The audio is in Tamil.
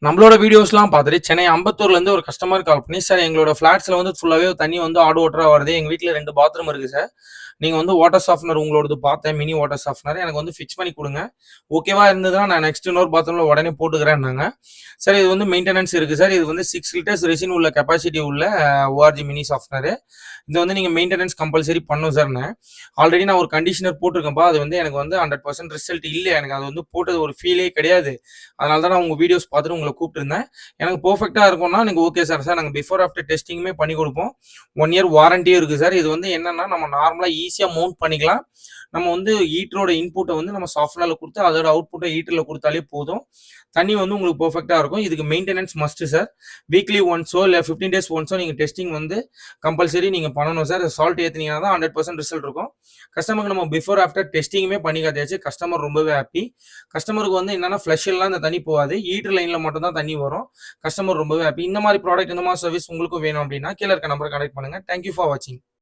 நம்மளோட வீடியோஸ்லாம் பார்த்துட்டு சென்னை அம்பத்தூர்லேருந்து ஒரு கஸ்டமர் கால் பண்ணி, "சார் எங்களோட ஃப்ளாட்ஸ்ல வந்து ஃபுல்லாவே தண்ணி வந்து ஆட் வாட்டரா வருது. எங்க வீட்ல 2 பாத்ரூம் இருக்கு சார். நீங்க வந்து வாட்டர் சாஃப்ட்னர் உங்களோடது பார்த்தேன். Mini water softener. எனக்கு வந்து ஃபிக்ஸ் பண்ணி குடுங்க. ஓகேவா இருந்ததுன்னா நான் நெக்ஸ்ட் இன்னொரு பாத்ரூம்ல உடனே போட்டுக்கிறேன்னாங்க." சார் இது வந்து மெயின்டனன்ஸ் இருக்கு சார். இது வந்து 6 லிட்டர்ஸ் ரெசின் உள்ள கெப்பாசிட்டி உள்ள ஓஆர்ஜி மினி சாஃப்ட்னரு. இது வந்து நீங்க மெயின்டனன்ஸ் கம்பல்சரி பண்ணணும் சார்ன்னேன். ஆல்ரெடி நான் ஒரு கண்டிஷனர் போட்டுருக்கேன்ப்பா. அது வந்து எனக்கு வந்து 100% ரிசல்ட் இல்ல. எனக்கு அது வந்து போட்டது ஒரு ஃபீலே கிடையாது. அதனால தான் நான் உங்க வீடியோஸ் பார்த்துட்டு உங்கள கூப்பிட்டுருந்தேன். எனக்கு பெர்ஃபெக்ட்டா இருக்கும்னா, நீங்க ஓகே சார். சார் நாங்க பிஃபோர் ஆஃப்டர் டெஸ்டிங்குமே பண்ணி குடுப்போம். 1 இயர் வாரண்டியும் இருக்கு சார். இது வந்து என்னன்னா, நம்ம நார்மலா ஈஸியா மவுண்ட் பண்ணிக்கலாம். நம்ம வந்து ஹீட்டரோட இன்புட்ட வந்து நம்ம சாஃப்ட்வேர்ல குடுத்து, அதோட அவுட்புட்ட ஹீட்டர்ல குடுத்தாலே போதும். தண்ணி வந்து உங்களுக்கு பெர்ஃபெக்ட்டா இருக்கும். இதுக்கு மெயின்டனன்ஸ் மஸ்ட் சார். வீக்லி ஒன்ஸோ இல்ல 15 டேஸ் ஒன்ஸோ நீங்க டெஸ்டிங் வந்து கம்பல்சரி நீங்க பண்ணணும் சார். சால்ட் ஏத்துனீங்கன்னா தான் 100% ரிசல்ட் இருக்கும். கஸ்டமருக்கு நம்ம பிஃபோர் ஆஃப்டர் டெஸ்டிங்குமே பண்ணி காட்டியாச்சு. கஸ்டமர் ரொம்பவே ஹேப்பி. கஸ்டமருக்கு வந்து என்னன்னா ஃப்ளஷ்லாம் இந்த தண்ணி போகாது. ஹீட்டர் லைன்ல மட்டும் தான் தண்ணி வரும். கஸ்டமர் ரொம்பவே ஹேப்பி. இந்த மாரி ப்ராடக்ட், இந்த மாரி சர்வீஸ் உங்களுக்கும் வேணும் அப்டின்னா, கீழ இருக்க நம்பர கான்டாக்ட் பண்ணுங்க. தேங்க் யூ ஃபார் வாட்சிங்.